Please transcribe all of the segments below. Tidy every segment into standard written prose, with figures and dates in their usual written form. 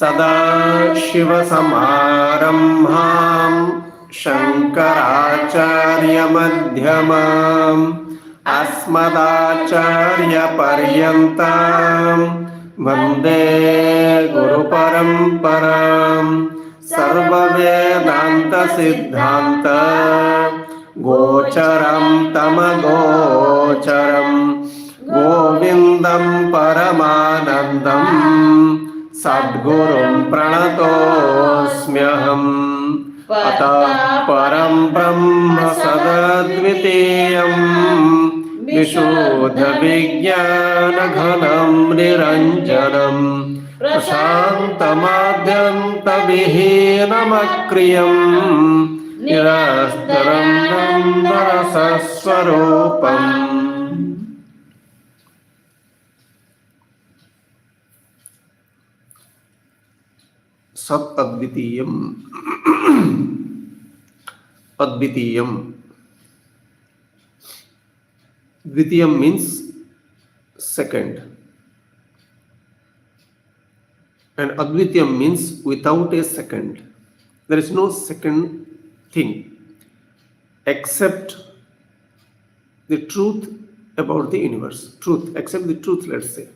सदाशिवसमारम्भां शङ्कराचार्यमध्यमाम् अस्मदाचार्यपर्यन्तां वन्दे गुरुपरम्परां सर्ववेदान्तसिद्धान्त गोचरं तमगोचरं गोविन्दं परमानन्दं सद्गुरुं प्रणतोऽस्म्यहम् अतः परं ब्रह्म सदद्वितीयं विशुद्धविज्ञानघनं निरञ्जनं प्रशान्तमाद्यन्तविहीनमक्रियं निरस्तरं ब्रह्मरसस्वरूपम् सत् अद्वितीयम् Advitiyam. Dvitiyam means second. And Advitiyam means without a second. There is no second thing except the truth about the universe. Truth, except the truth, let's say.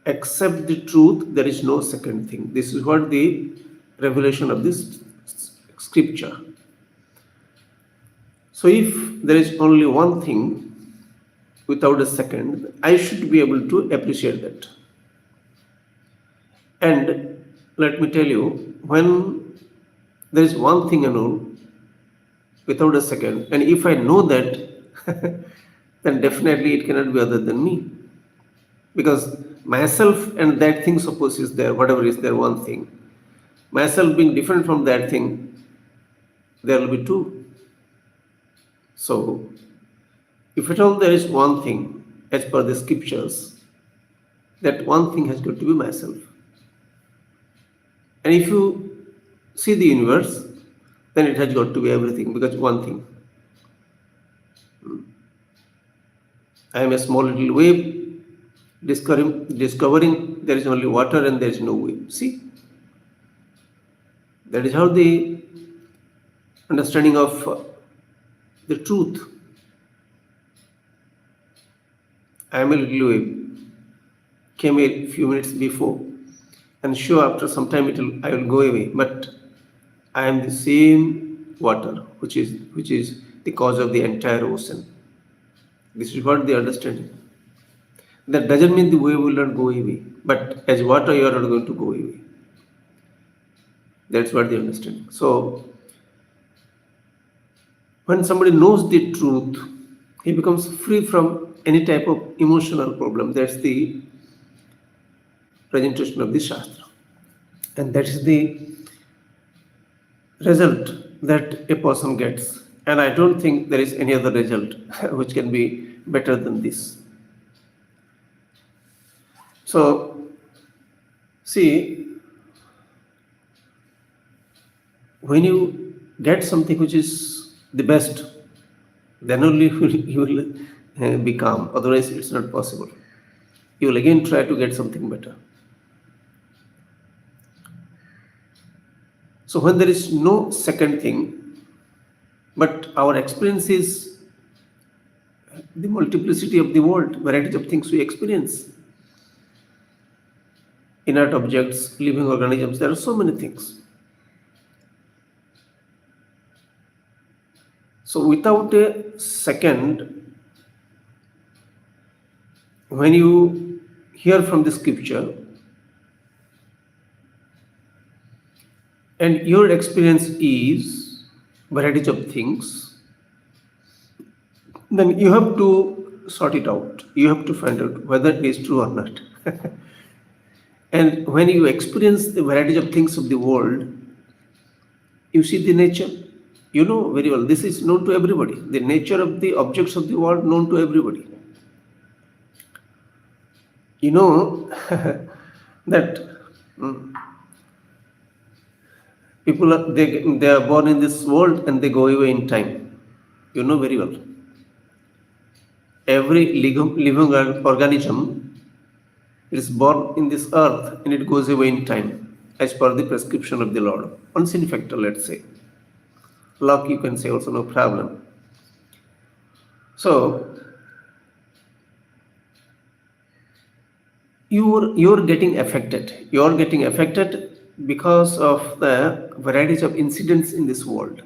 Except the truth, there is no second thing. This is what the revelation of this scripture. So if there is only one thing without a second, I should be able to appreciate that. And let me tell you, when there is one thing alone without a second, and if I know that, then definitely it cannot be other than me. Because myself and that thing, suppose is there, whatever is there, one thing. Myself being different from that thing, there will be two. So, if at all there is one thing, as per the scriptures, that one thing has got to be myself. And if you see the universe, then it has got to be everything, because one thing. I am a small little wave, discovering there is only water and there is no wave. See? That is how the understanding of the truth. I am a little wave, came a few minutes before, and sure after some time I will go away. But I am the same water, which is the cause of the entire ocean. This is what the understanding. That doesn't mean the wave will not go away, but as water you are not going to go away. That's what the understanding. So, when somebody knows the truth, he becomes free from any type of emotional problem. That's the presentation of the Shastra. And that is the result that a person gets. And I don't think there is any other result which can be better than this. So, see, when you get something which is the best, then only you will be calm. Otherwise, it's not possible. You will again try to get something better. So when there is no second thing, but our experience is the multiplicity of the world, varieties of things we experience. Inert objects, living organisms, there are so many things. So without a second, when you hear from the scripture and your experience is varieties of things, then you have to sort it out. You have to find out whether it is true or not. And when you experience the varieties of things of the world, you see the nature. You know very well, this is known to everybody. The nature of the objects of the world known to everybody. You know that people they are born in this world and they go away in time. You know very well. Every living organism is born in this earth and it goes away in time. as per the prescription of the Lord. One sin factor, let's say. Luck, you can say also, no problem. So you're getting affected. You're getting affected because of the varieties of incidents in this world.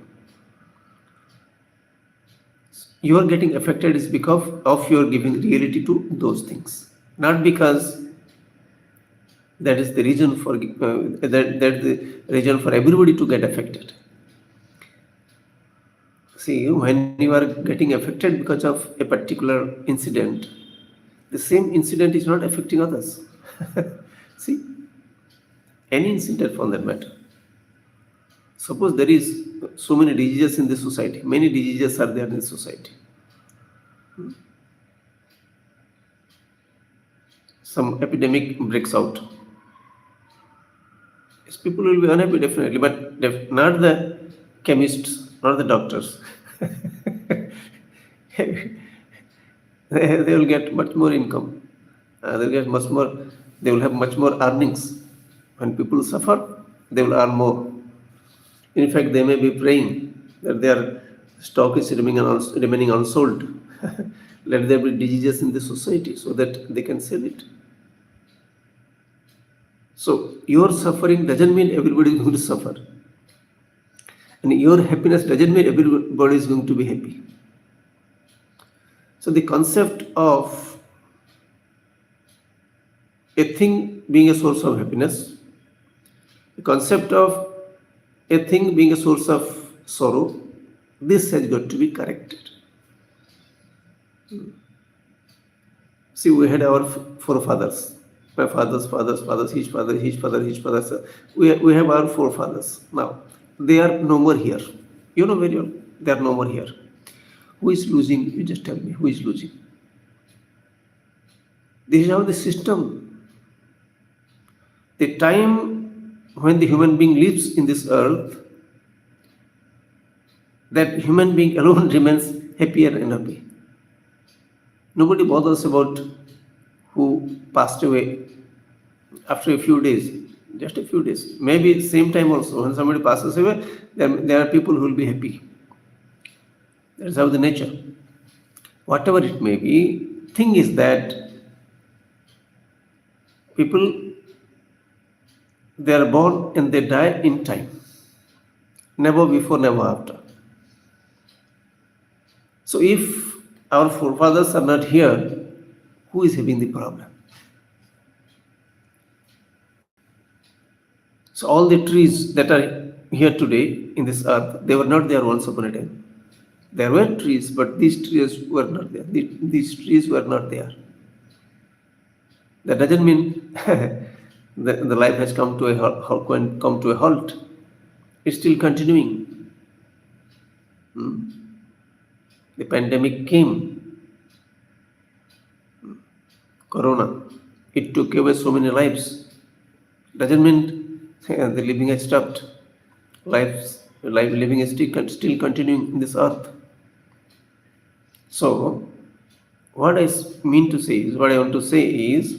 You're getting affected is because of your giving reality to those things, not because that is the reason for that the reason for everybody to get affected. See, when you are getting affected because of a particular incident, the same incident is not affecting others. See, any incident for that matter. Suppose there is so many diseases in the society, many diseases are there in the society. Some epidemic breaks out. Yes, people will be unhappy definitely, but not the chemists, not the doctors. They will get much more income. They'll get much more. They will have much more earnings. When people suffer, they will earn more. In fact, they may be praying that their stock is remaining unsold. Let there be diseases in the society so that they can sell it. So your suffering doesn't mean everybody is going to suffer. And your happiness doesn't mean everybody is going to be happy. So the concept of a thing being a source of happiness, the concept of a thing being a source of sorrow, this has got to be corrected. See, we had our forefathers, my father's fathers, his father, his father, his father. So we have our forefathers. Now, they are no more here. You know very well, they are no more here. Who is losing? You just tell me, who is losing? This is how the system, the time when the human being lives in this earth, that human being alone remains happier and happy. Nobody bothers about who passed away after a few days, just a few days. Maybe same time also, when somebody passes away, there are people who will be happy. That's how the nature. Whatever it may be, thing is that people, they are born and they die in time. Never before, never after. So if our forefathers are not here, who is having the problem? So all the trees that are here today in this earth, they were not there once upon a time. There were trees, but these trees were not there. These trees were not there. That doesn't mean the life has come to a halt. It's still continuing. The pandemic came. Corona. It took away so many lives. Doesn't mean the living has stopped. Life living is still continuing in this earth. So, what I want to say is,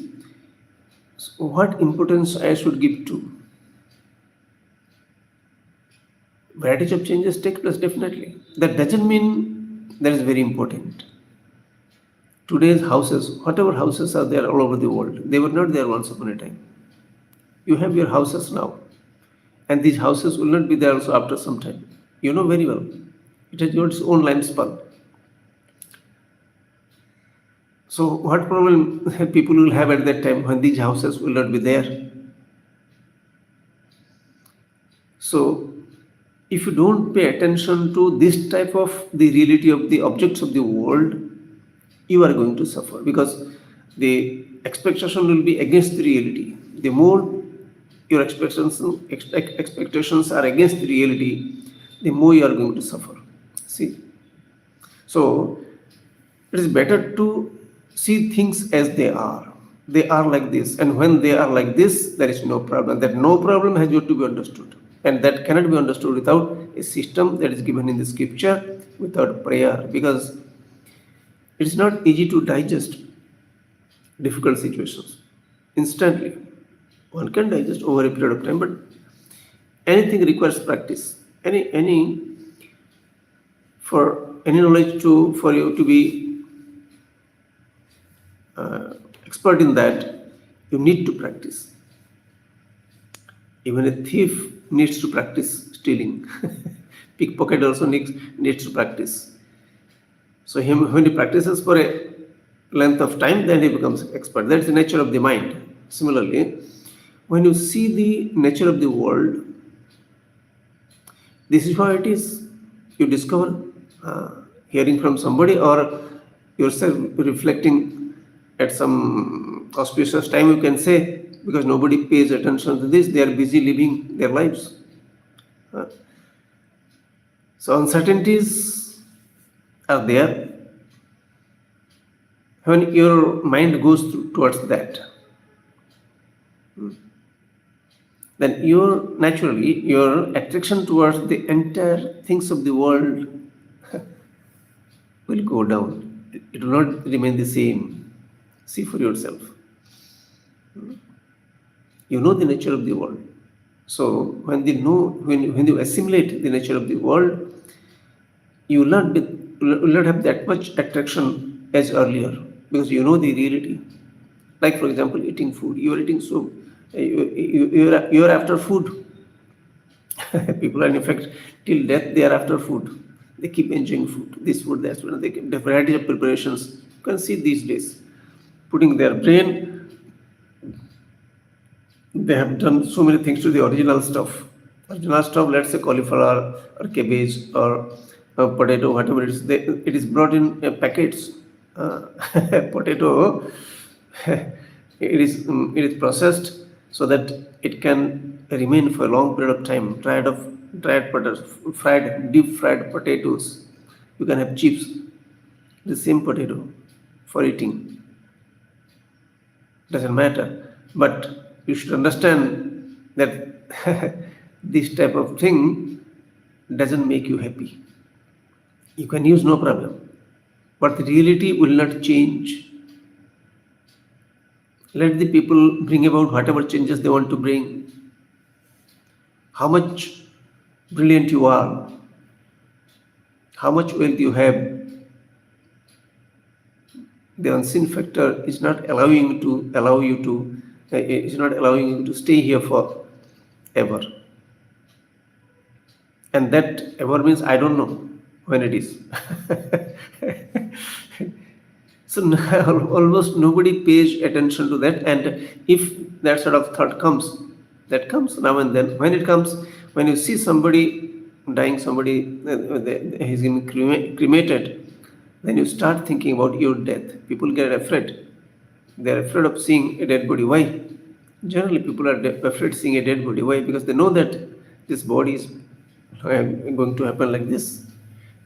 what importance I should give to variety of changes take place definitely. That doesn't mean that is very important. Today's houses, whatever houses are there all over the world, they were not there once upon a time. You have your houses now, and these houses will not be there also after some time. You know very well. It has got its own lifespan. So what problem people will have at that time when these houses will not be there? So if you don't pay attention to this type of the reality of the objects of the world, you are going to suffer because the expectation will be against the reality. The more your expectations are against the reality, the more you are going to suffer. See? So it is better to see things as they are. They are like this. And when they are like this, there is no problem. That no problem has got to be understood. And that cannot be understood without a system that is given in the scripture, without prayer. Because it is not easy to digest difficult situations instantly. One can digest over a period of time, but anything requires practice. Any for any knowledge to for you to be expert in that, you need to practice. Even a thief needs to practice stealing. Pickpocket also needs to practice. So when he practices for a length of time, then he becomes expert. That's the nature of the mind. Similarly, when you see the nature of the world, this is how it is. You discover hearing from somebody or yourself reflecting at some auspicious time, you can say, because nobody pays attention to this, they are busy living their lives. So uncertainties are there. When your mind goes towards that, then your attraction towards the entire things of the world will go down. It will not remain the same. See for yourself. You know the nature of the world. So when you assimilate the nature of the world, you will not have that much attraction as earlier because you know the reality. Like for example, eating food. You are eating soup. You are after food. People are in fact till death they are after food. They keep enjoying food. This food, that food. They keep the variety of preparations. You can see these days, putting their brain. They have done so many things to the original stuff. Original stuff, let's say cauliflower or cabbage or potato, whatever it is. It is brought in packets. Potato, it is processed so that it can remain for a long period of time. Dried potatoes, deep fried potatoes. You can have chips. The same potato for eating. Doesn't matter, but you should understand that this type of thing doesn't make you happy. You can use no problem, but the reality will not change. Let the people bring about whatever changes they want to bring. How much brilliant you are, how much wealth you have, the unseen factor is not allowing you to stay here for ever. And that ever means I don't know when it is. So almost nobody pays attention to that. And if that sort of thought comes, that comes now and then. When it comes, when you see somebody dying, somebody he's been cremated, then you start thinking about your death. People get afraid. They are afraid of seeing a dead body. Why? Generally, people are afraid seeing a dead body. Why? Because they know that this body is going to happen like this.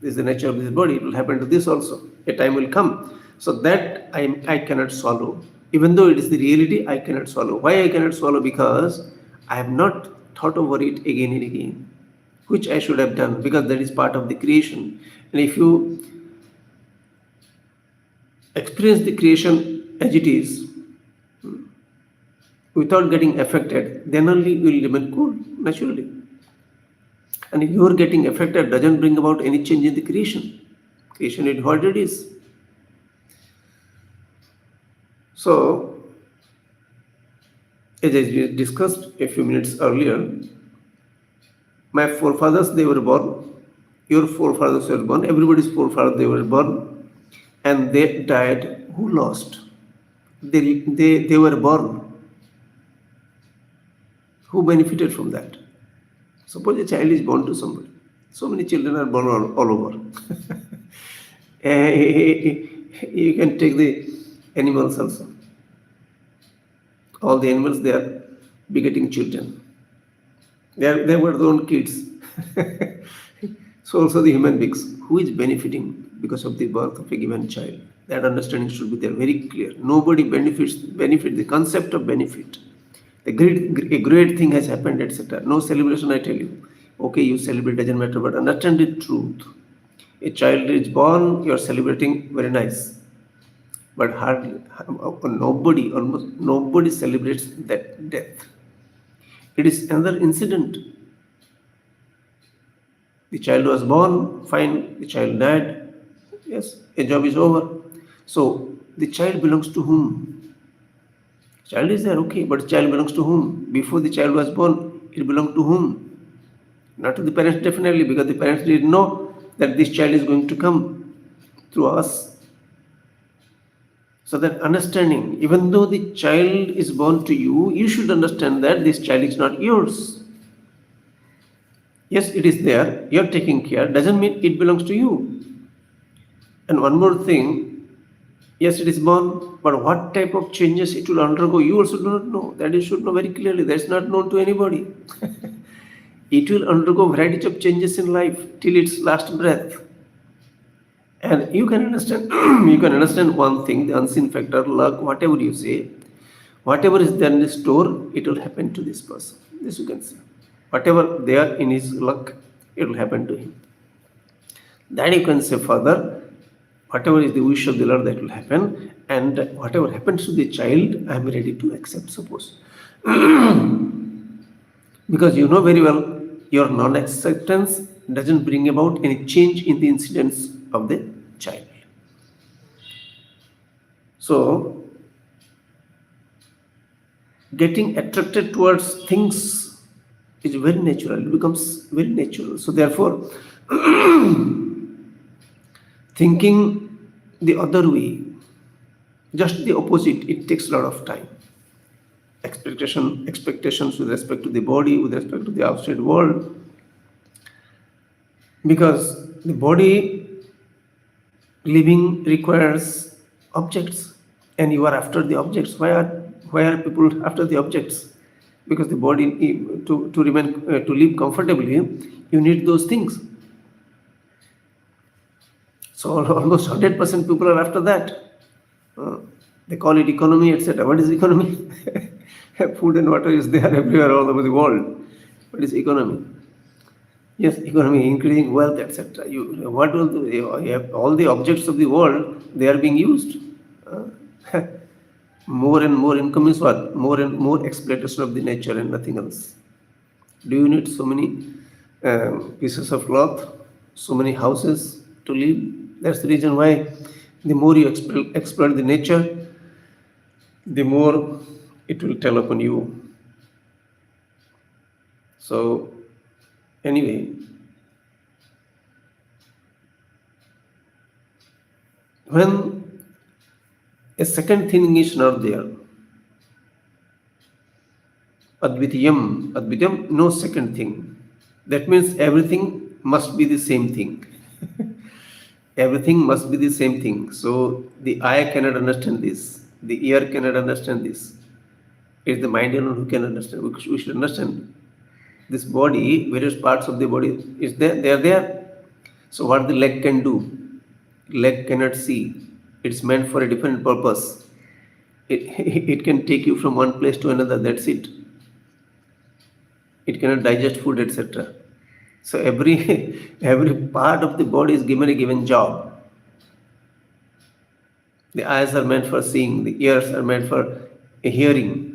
This is the nature of this body. It will happen to this also. A time will come. So that I cannot swallow. Even though it is the reality, I cannot swallow. Why I cannot swallow? Because I have not thought over it again and again, which I should have done because that is part of the creation. And if you experience the creation as it is, without getting affected, then only you will remain cool, naturally. And if you are getting affected, doesn't bring about any change in the creation. Creation is what it is. So, as I discussed a few minutes earlier, my forefathers, they were born. Your forefathers were born. Everybody's forefathers, they were born. And they died. Who lost? They were born. Who benefited from that? Suppose a child is born to somebody. So many children are born all over. You can take the animals also. All the animals, they are begetting children. They were their own kids. So also the human beings. Who is benefiting because of the birth of a given child? That understanding should be there, very clear. Nobody benefits, the concept of benefit. A great thing has happened, etc. No celebration, I tell you. Okay, you celebrate, doesn't matter, but understand the truth. A child is born, you are celebrating, very nice. But almost nobody celebrates that death. It is another incident. The child was born, fine, the child died. Yes, a job is over. So the child belongs to whom? Child is there, okay, but child belongs to whom? Before the child was born, it belonged to whom? Not to the parents, definitely, because the parents didn't know that this child is going to come through us. So that understanding, even though the child is born to you, you should understand that this child is not yours. Yes, it is there, you're taking care, doesn't mean it belongs to you. And one more thing, yes, it is born, but what type of changes it will undergo, you also do not know. That you should know very clearly. That's not known to anybody. It will undergo variety of changes in life till its last breath. And you can understand, you can understand one thing, the unseen factor, luck, whatever you say, whatever is there in the store, it will happen to this person. This you can say. Whatever there in his luck, it will happen to him. Then you can say further, whatever is the wish of the Lord, that will happen, and whatever happens to the child, I am ready to accept, suppose. Because you know very well, your non-acceptance doesn't bring about any change in the incidents of the child. So, getting attracted towards things is very natural. It becomes very natural. So, therefore, thinking the other way, just the opposite, it takes a lot of time. Expectations with respect to the body, with respect to the outside world, because the body living requires objects, and you are after the objects. Why are people after the objects? Because the body to remain to live comfortably, you need those things. So almost 100% people are after that. They call it economy, etc. What is economy? Food and water is there everywhere all over the world. What is economy? Yes, economy, increasing wealth, etc. What will you have all the objects of the world, they are being used. More and more income is what? More and more exploitation of the nature and nothing else. Do you need so many pieces of cloth, so many houses to live? That's the reason why the more you exploit the nature, the more it will tell upon you. So, anyway, when a second thing is not there, Advitiyam, no second thing. That means everything must be the same thing. Everything must be the same thing. So the eye cannot understand this, the ear cannot understand this. It's the mind alone who can understand. We should understand this body, various parts of the body is there, they are there. So what the leg can do, leg cannot see. It's meant for a different purpose. It can take you from one place to another, that's it. It cannot digest food, etc. So every part of the body is given a given job. The eyes are meant for seeing, the ears are meant for hearing,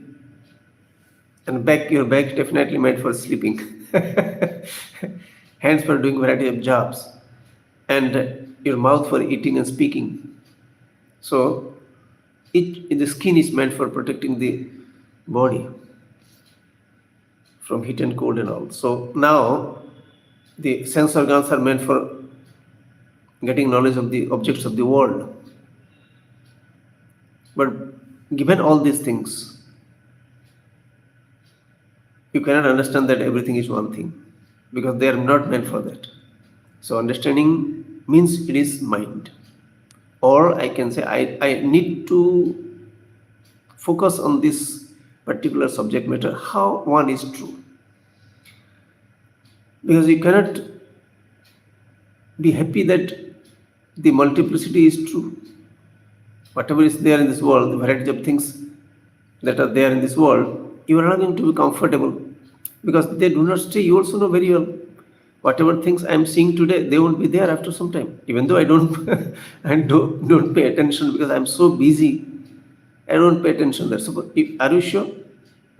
and your back definitely meant for sleeping. Hands for doing variety of jobs, and your mouth for eating and speaking. So the skin is meant for protecting the body from heat and cold and all. So now the sense organs are meant for getting knowledge of the objects of the world. But given all these things, you cannot understand that everything is one thing, because they are not meant for that. So understanding means it is mind. Or I can say I need to focus on this particular subject matter, how one is true. Because you cannot be happy that the multiplicity is true. Whatever is there in this world, the variety of things that are there in this world, you are not going to be comfortable, because they do not stay. You also know very well. Whatever things I am seeing today, they won't be there after some time. Even though I don't don't pay attention because I am so busy, I don't pay attention. Are you sure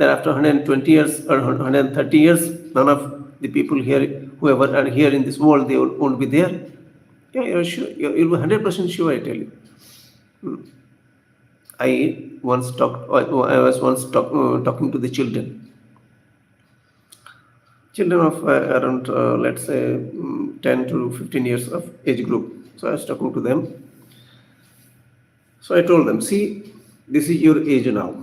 that after 120 years or 130 years, none of the people here, whoever are here in this world, they won't be there? Yeah, you're sure. You'll be 100% sure, I tell you. I was once talking to the children of around, let's say, 10 to 15 years of age group. So I was talking to them. So I told them, see, this is your age now.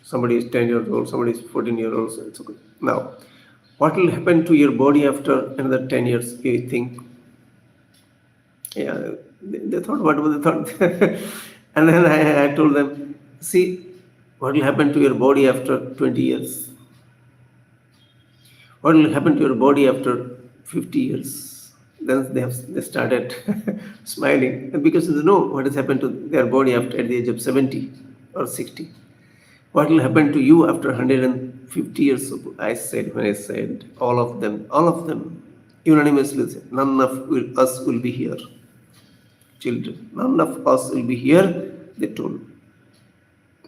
Somebody is 10 years old, somebody is 14 years old, so it's okay. Now, what will happen to your body after another 10 years, you think? Yeah, they thought whatever they thought. And then I told them, see, what will happen to your body after 20 years? What will happen to your body after 50 years? Then they started smiling, and because they know what has happened to their body after at the age of 70 or 60. What will happen to you after 150 years? I said, when I said, all of them, unanimously said, none of us will be here. Children, none of us will be here, they told.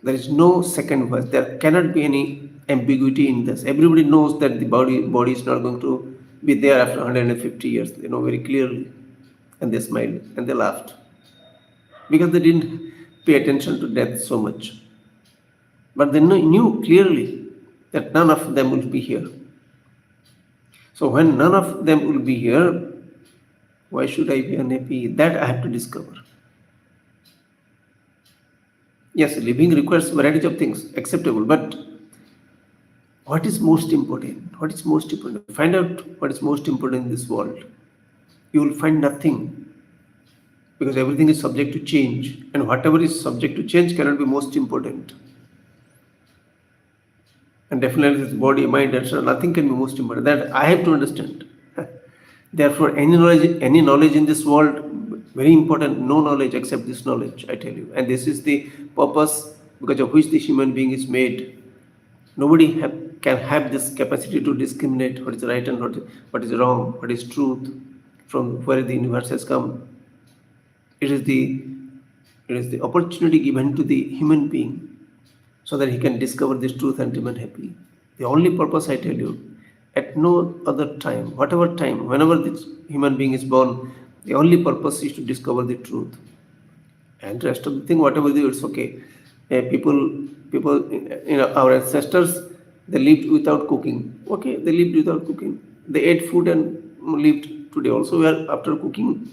There is no second voice. There cannot be any ambiguity in this. Everybody knows that the body is not going to be there after 150 years. They know very clearly. And they smiled and they laughed. Because they didn't pay attention to death so much. But they knew clearly that none of them will be here. So when none of them will be here, why should I be unhappy? That I have to discover. Yes, living requires variety of things, acceptable, but what is most important? What is most important? Find out what is most important in this world. You will find nothing, because everything is subject to change, and whatever is subject to change cannot be most important. And definitely this body, mind, and so nothing can be most important. That I have to understand. Therefore, any knowledge in this world, very important. No knowledge except this knowledge, I tell you. And this is the purpose because of which the human being is made. Nobody can have this capacity to discriminate what is right and what is wrong, what is truth, from where the universe has come. It is the opportunity given to the human being so that he can discover this truth and remain happy. The only purpose, I tell you, at no other time, whatever time, whenever this human being is born, the only purpose is to discover the truth. And rest of the thing, whatever they do, it's okay. People, our ancestors, they lived without cooking. Okay, they lived without cooking. They ate food and lived. Today also, we are after cooking.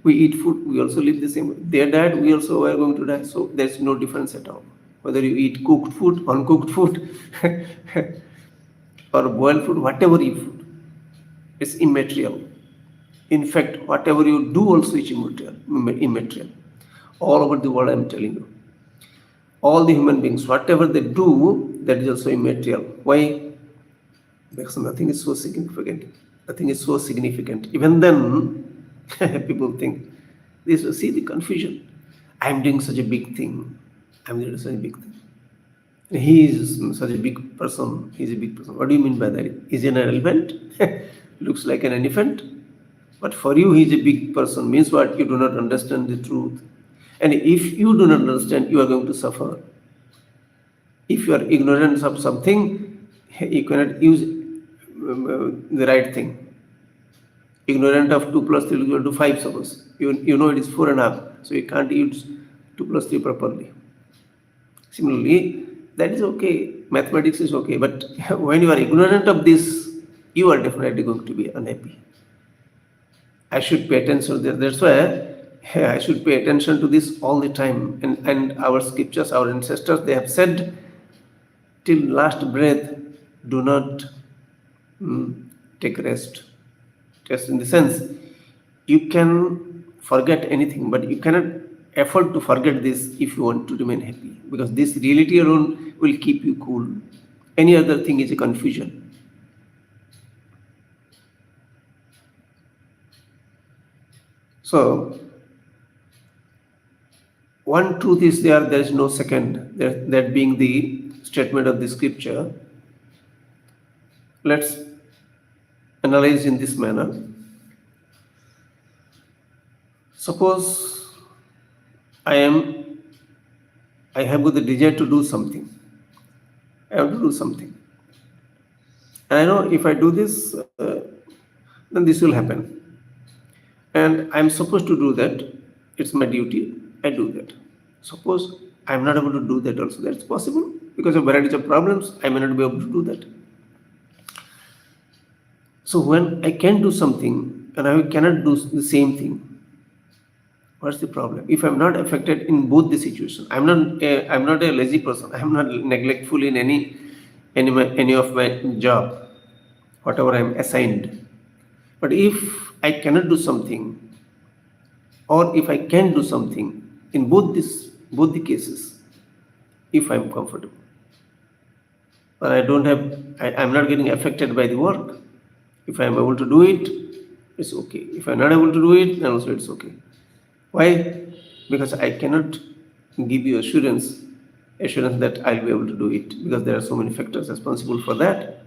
We eat food. We also live the same way. They died. We also are going to die. So there's no difference at all. Whether you eat cooked food, uncooked food, or boiled food, whatever you food, it's immaterial. In fact, whatever you do also is immaterial. All over the world, I'm telling you. All the human beings, whatever they do, that is also immaterial. Why? Because nothing is so significant. Nothing is so significant. Even then, people think, see the confusion. I'm doing such a big thing. I'm doing such a big thing. He is such a big person. He's a big person. What do you mean by that? Is he an elephant? Looks like an elephant. But for you, he's a big person. Means what? You do not understand the truth. And if you do not understand, you are going to suffer. If you are ignorant of something, you cannot use the right thing. Ignorant of 2 plus 3 is equal to 5, suppose. You know it is 4.5. So you can't use 2 plus 3 properly. Similarly, that is okay. Mathematics is okay. But when you are ignorant of this, you are definitely going to be unhappy. I should pay attention to that. That's why I should pay attention to this all the time. And our scriptures, our ancestors, they have said, till last breath, do not take rest. Just in the sense, you can forget anything, but you cannot afford to forget this if you want to remain happy. Because this reality alone will keep you cool. Any other thing is a confusion. So, one truth is there is no second, that being the statement of the scripture. Let's analyze in this manner. Suppose I have got the desire to do something. I have to do something. And I know if I do this, then this will happen. And I'm supposed to do that. It's my duty. I do that. Suppose I'm not able to do that also. That's possible. Because of varieties of problems, I may not be able to do that. So when I can do something and I cannot do the same thing, what's the problem? If I'm not affected in both the situations, I'm not a lazy person. I'm not neglectful in any of my job, whatever I'm assigned. But if I cannot do something, or if I can do something in both the cases, if I'm comfortable, but I'm not getting affected by the work. If I'm able to do it, it's okay. If I'm not able to do it, then also it's okay. Why? Because I cannot give you assurance that I'll be able to do it, because there are so many factors responsible for that,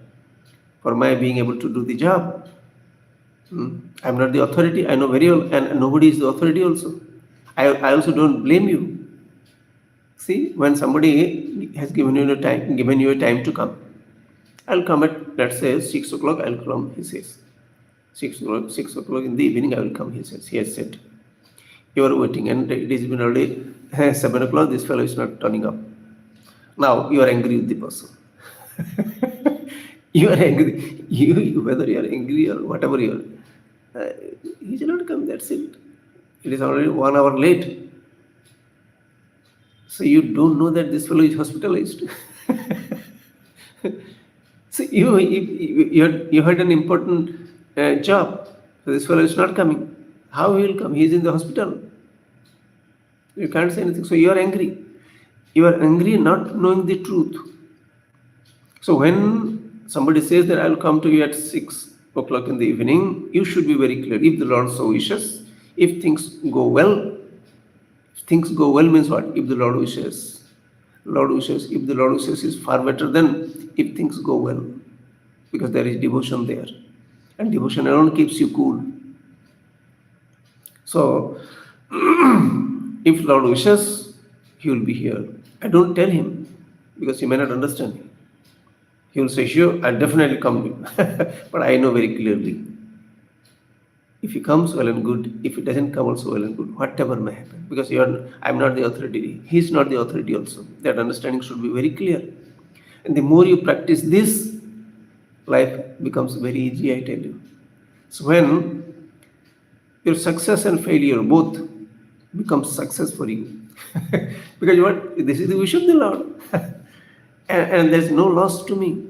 for my being able to do the job. I'm not the authority, I know very well, and nobody is the authority also. I also don't blame you. See, when somebody has given you a time to come, I'll come at, let's say, 6 o'clock, I'll come, he says. 6 o'clock in the evening, I will come, he says. He has said. You are waiting, and it has been already 7 o'clock, this fellow is not turning up. Now, you are angry with the person. You are angry. Whether you are angry or whatever you are, he did not come, that's it. It is already 1 hour late. So you don't know that this fellow is hospitalized. So you had an important job. So this fellow is not coming. How he will come? He is in the hospital. You can't say anything. So you are angry. You are angry not knowing the truth. So when somebody says that I will come to you at 6 o'clock in the evening, you should be very clear. If the Lord so wishes, if things go well, means what? If the Lord wishes. If the Lord wishes is far better than if things go well. Because there is devotion there. And devotion alone keeps you cool. So, if Lord wishes, He will be here. I don't tell Him, because He may not understand me. He will say, sure, I'll definitely come. But I know very clearly. If He comes, well and good. If He doesn't come, also well and good. Whatever may happen. Because I'm not the authority. He is not the authority also. That understanding should be very clear. And the more you practice this, life becomes very easy, I tell you. So when your success and failure both become success for you. Because what? This is the wish of the Lord. and there's no loss to me.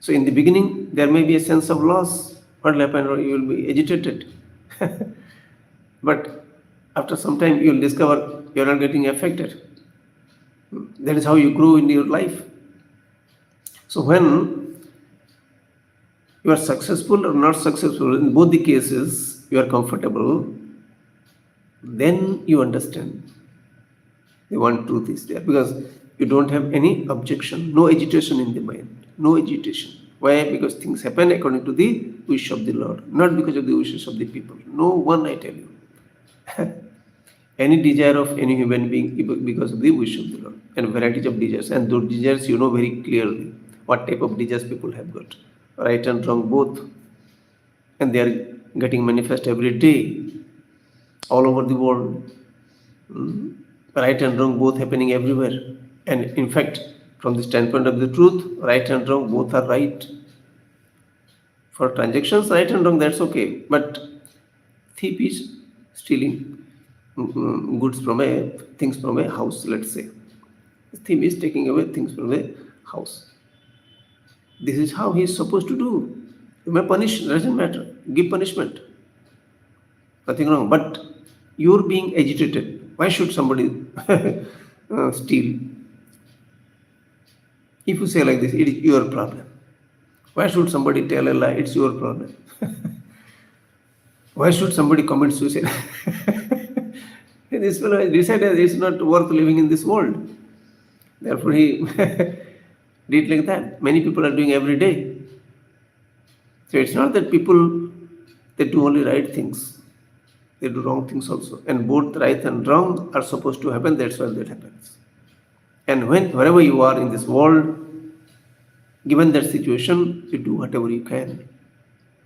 So in the beginning, there may be a sense of loss. What will happen? You will be agitated. But after some time, you will discover you are not getting affected. That is how you grow in your life. So when you are successful or not successful, in both the cases, you are comfortable, then you understand the one truth is there, because you don't have any objection, no agitation in the mind, no agitation. Why? Because things happen according to the wish of the Lord, not because of the wishes of the people. No one, I tell you. Any desire of any human being because of the wish of the Lord, and varieties of desires. And those desires, you know very clearly what type of desires people have got, right and wrong both. And they are getting manifest every day, all over the world. Right and wrong both happening everywhere. And in fact, from the standpoint of the truth, right and wrong both are right. For transactions, right and wrong, that's okay. But thief is stealing things from a house, let's say. The thief is taking away things from a house. This is how he is supposed to do. You may punish, doesn't matter. Give punishment. Nothing wrong. But you're being agitated. Why should somebody steal? If you say like this, it is your problem. Why should somebody tell a lie? It's your problem. Why should somebody commit suicide? This fellow has decided it's not worth living in this world. Therefore, he did like that. Many people are doing every day. So it's not that people, they do only right things. They do wrong things also. And both right and wrong are supposed to happen. That's why that happens. And wherever you are in this world, Given that situation, you do whatever you can.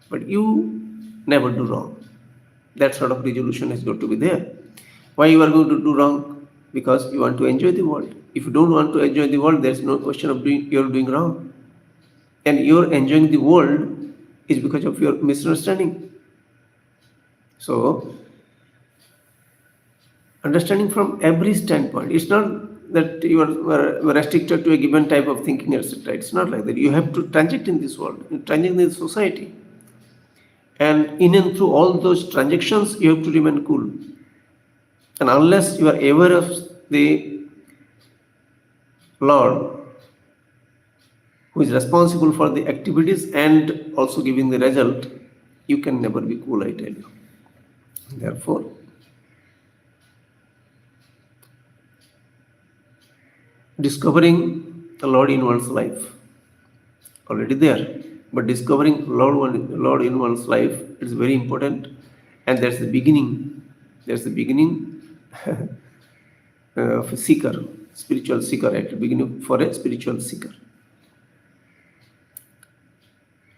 But you never do wrong. That sort of resolution has got to be there. Why you are going to do wrong? Because you want to enjoy the world. If you don't want to enjoy the world, there's no question of you're doing wrong. And you're enjoying the world is because of your misunderstanding. So, understanding from every standpoint. It's not that you are restricted to a given type of thinking, etc. It's not like that. You have to transact in this world, transact in this society. And in and through all those transactions, you have to remain cool. And unless you are aware of the Lord, who is responsible for the activities and also giving the result, you can never be cool, I tell you. Therefore, discovering the Lord in one's life, already there, but discovering Lord in one's life is very important, and that's the beginning. That's the beginning of a seeker, spiritual seeker, at the beginning for a spiritual seeker.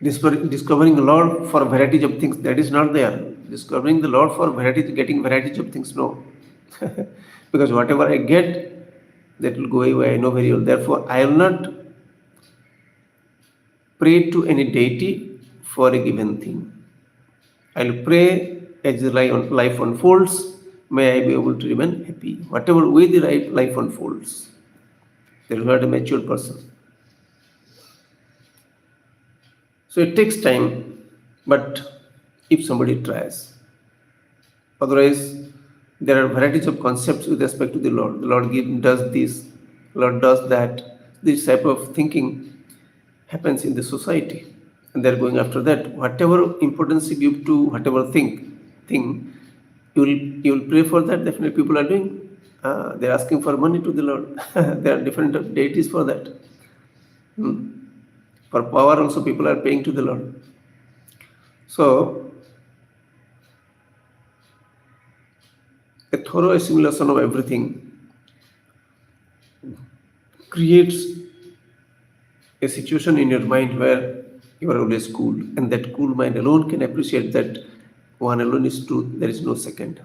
Discovering the Lord for varieties of things, that is not there. Discovering the Lord for getting varieties of things, no. Because whatever I get, that will go away, I know very well. Therefore, I will not pray to any deity for a given thing. I will pray as the life unfolds, may I be able to remain happy. Whatever way the life unfolds. That is not a mature person. So it takes time, but if somebody tries. Otherwise, there are varieties of concepts with respect to the Lord. The Lord does this, the Lord does that. This type of thinking happens in the society. And they're going after that. Whatever importance you give to whatever thing, you will pray for that. Definitely people are doing. They're asking for money to the Lord. There are different deities for that. For power also people are paying to the Lord. So, a thorough assimilation of everything creates a situation in your mind where you are always cool, and that cool mind alone can appreciate that one alone is truth, there is no second.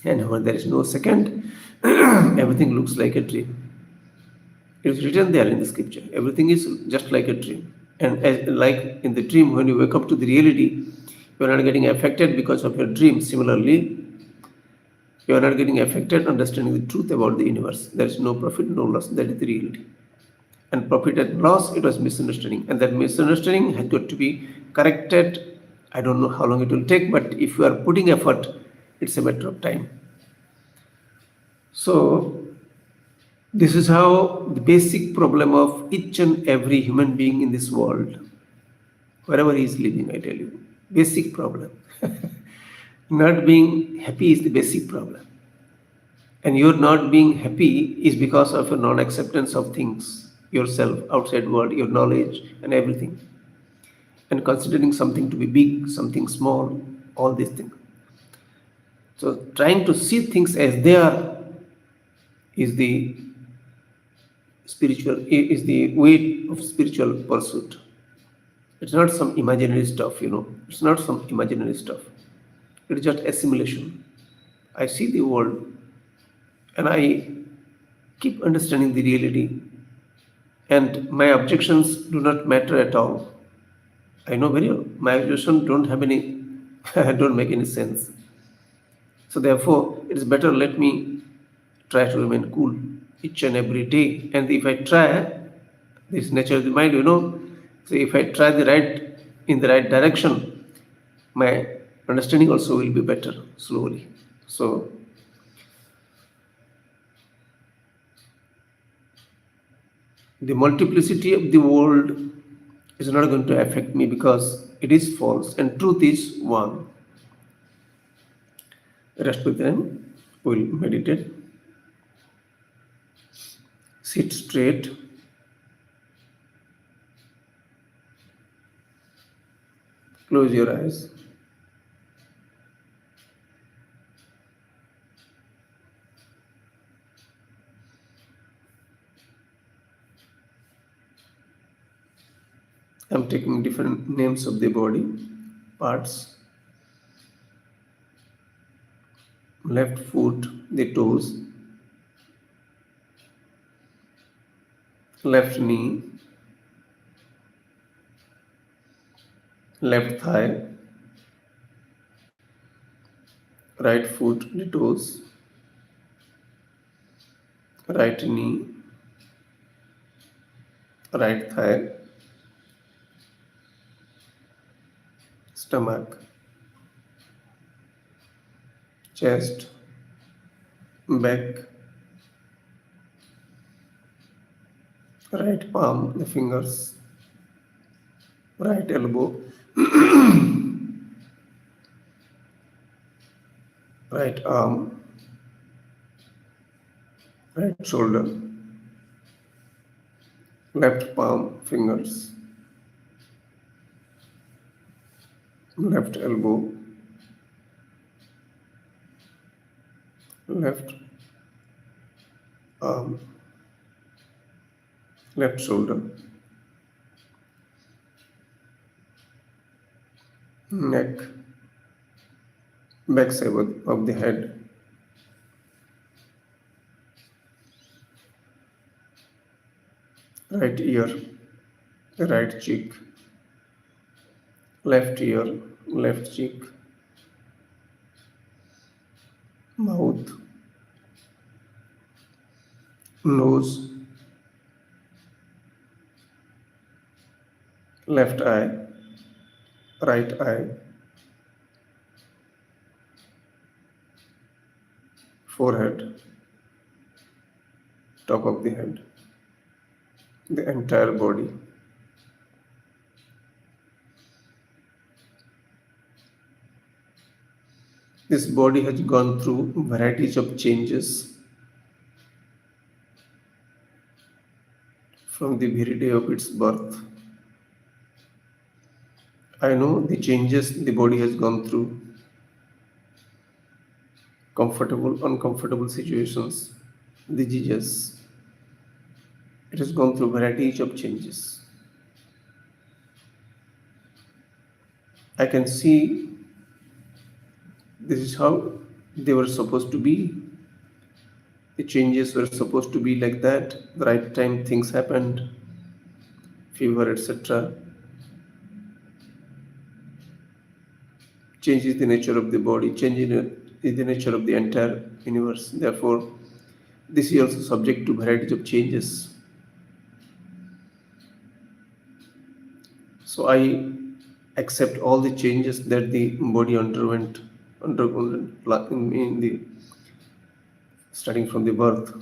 And when there is no second, everything looks like a dream. It is written there in the scripture. Everything is just like a dream. And like in the dream, when you wake up to the reality, you are not getting affected because of your dream. Similarly, you are not getting affected understanding the truth about the universe. There is no profit, no loss. That is the reality. And profit and loss, it was misunderstanding. And that misunderstanding has got to be corrected. I don't know how long it will take, but if you are putting effort, it's a matter of time. So, this is how the basic problem of each and every human being in this world, wherever he is living, I tell you, basic problem. Not being happy is the basic problem. And your not being happy is because of your non-acceptance of things, yourself, outside world, your knowledge and everything. And considering something to be big, something small, all these things. So trying to see things as they are is the is the way of spiritual pursuit. It's not some imaginary stuff, It's not some imaginary stuff. It's just assimilation. I see the world and I keep understanding the reality, and my objections do not matter at all. I know very well. My objections don't have any, don't make any sense. So therefore, it is better let me try to remain cool each and every day. And if I try, this nature of the mind, so if I try in the right direction, my understanding also will be better slowly. So the multiplicity of the world is not going to affect me because it is false and truth is one. Rest with them, we'll meditate. Sit straight. Close your eyes. I'm taking different names of the body parts. Left foot, the toes, left knee, left thigh, right foot, the toes, right knee, right thigh, stomach, chest, back, right palm, the fingers, right elbow, right arm, right shoulder, left palm, fingers, left elbow, left arm, left shoulder, neck, back side of the head, right ear, right cheek, left ear, left cheek, mouth, nose, left eye, right eye, forehead, top of the head, the entire body. This body has gone through varieties of changes from the very day of its birth. I know the changes the body has gone through, comfortable, uncomfortable situations, diseases. It has gone through varieties of changes. I can see this is how they were supposed to be. The changes were supposed to be like that. The right time things happened, fever, etc. Changes the nature of the body, changing is the nature of the entire universe. Therefore, this is also subject to varieties of changes. So I accept all the changes that the body underwent in the starting from the birth.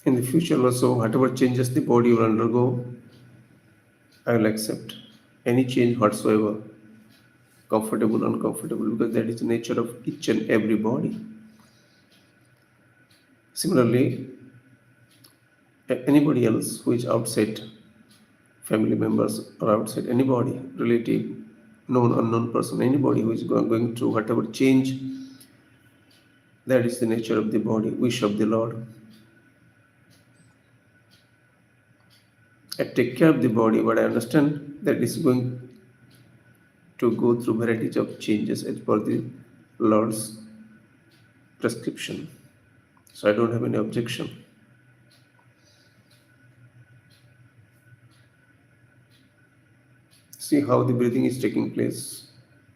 In the future also, whatever changes the body will undergo, I will accept any change whatsoever, comfortable, uncomfortable, because that is the nature of each and every body. Similarly, anybody else who is outside, family members or outside, anybody, relative, known, unknown person, anybody who is going through whatever change, that is the nature of the body, wish of the Lord. I take care of the body, but I understand that it's going to go through varieties of changes as per the Lord's prescription. So I don't have any objection. See how the breathing is taking place.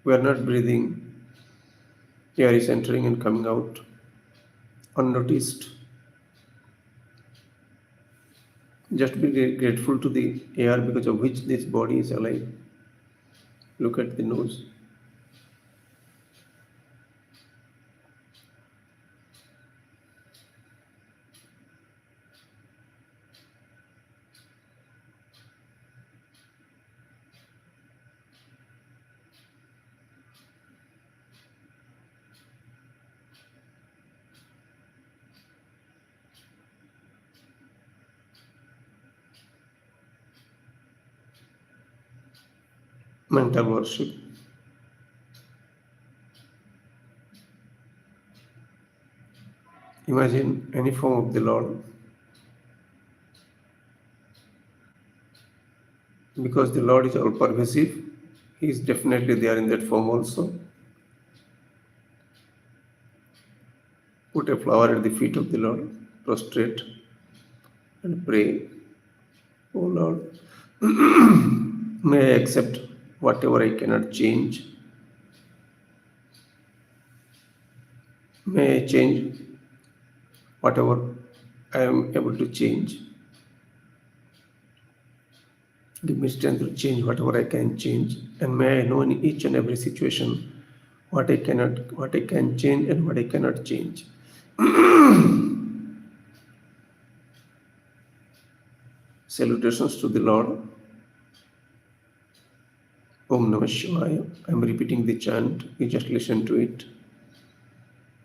We are not breathing, air is entering and coming out unnoticed. Just be grateful to the air because of which this body is alive. Look at the nose. Mental worship. Imagine any form of the Lord, because the Lord is all pervasive. He is definitely there in that form also. Put a flower at the feet of the Lord, prostrate and pray, "Oh Lord, may I accept whatever I cannot change. May I change whatever I am able to change. Give me strength to change whatever I can change. And may I know in each and every situation what I can change and what I cannot change." Salutations to the Lord. Om Namah Shivaya. I am repeating the chant. You just listen to it.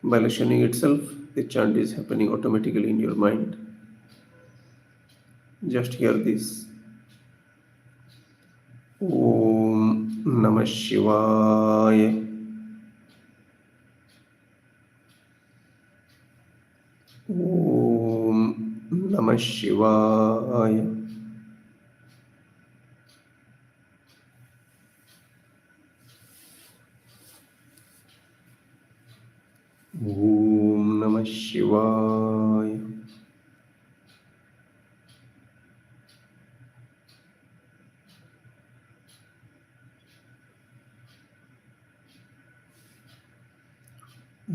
By listening itself, the chant is happening automatically in your mind. Just hear this. Om Namah Shivaya. Om Namah Shivaya. Om Namah Shivaya.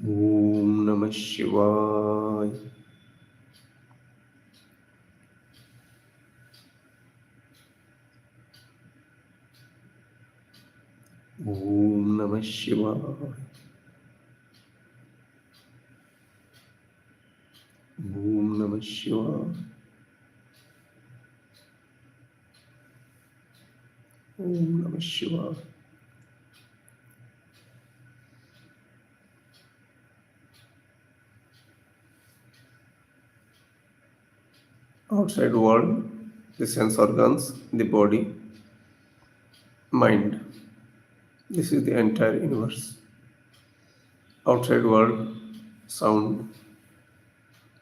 Om Namah Shivaya. Om Namah Shivaya. Om Namah Shivaya. Om Namah Shivaya. Outside world, the sense organs, the body, mind. This is the entire universe. Outside world, sound,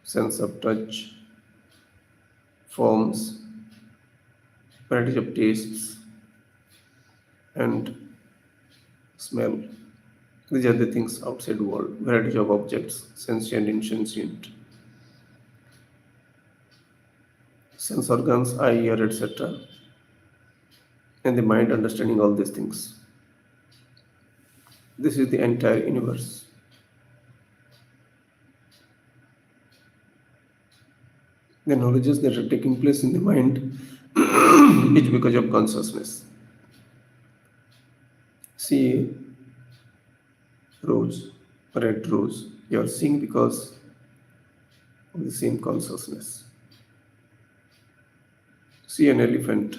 sense of touch, forms, varieties of tastes, and smell. These are the things outside world, varieties of objects, sentient, insentient. Sense organs, eye, ear, etc. And the mind understanding all these things. This is the entire universe. The knowledges that are taking place in the mind is because of consciousness. See rose, red rose. You are seeing because of the same consciousness. See an elephant,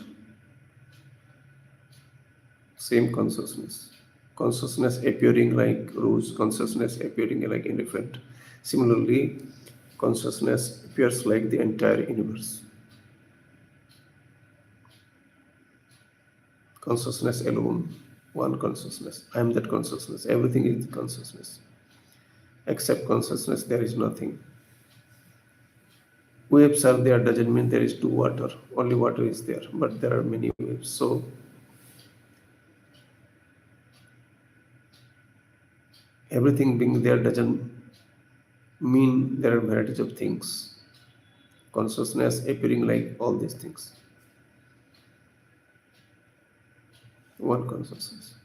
same consciousness. Consciousness appearing like rose, consciousness appearing like elephant. Similarly, consciousness appears like the entire universe. Consciousness alone, one consciousness. I am that consciousness. Everything is consciousness. Except consciousness, there is nothing. Waves are there doesn't mean there is two water. Only water is there, but there are many waves. So everything being there doesn't mean there are varieties of things. Consciousness appearing like all these things. One consciousness.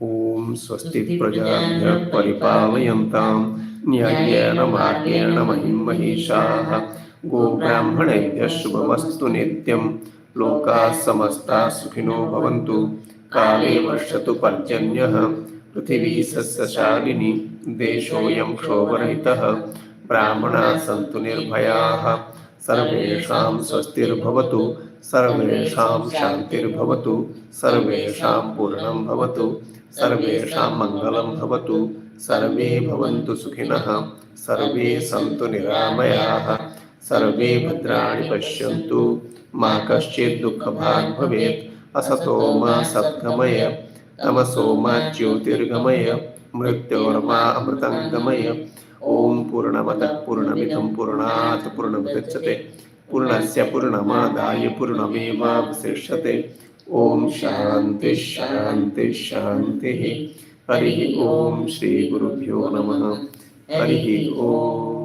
Om Swasti Prajabhya Paripalayantam Nyayena Margena Mahim Maheshaha Go Brahmanebhya Shubhamastu Nityam Loka Samasta Sukhino Bhavantu Kale Varshatu Parjanyah Prithvi Sasyashalini Deshoyam Kshovarahitah Brahmana Santu Nirbhayaha Sarvesham Swastirбhavatu Sarvesham Shantirbhavatu Sarvesham Purnam Bhavatu Sarvesham Mangalam Bhavatu Sarve Bhavantu Sukhinah Sarve Santu Niramayaha Sarve Bhadrani Pashyantu Ma Kaschid Dukhabhag Bhavet Asato Ma Satgamaya Tamaso Ma Jyotirgamaya Mrityorma Amritangamaya ओम पूर्णमदः पूर्णमिदं पूर्णात् पूर्णमुदच्यते पूर्णस्य पूर्णमादाय पूर्णमेवावशिष्यते ओम शांति शांति शांति हरि ओम श्री गुरुभ्यो नमः हरि ओम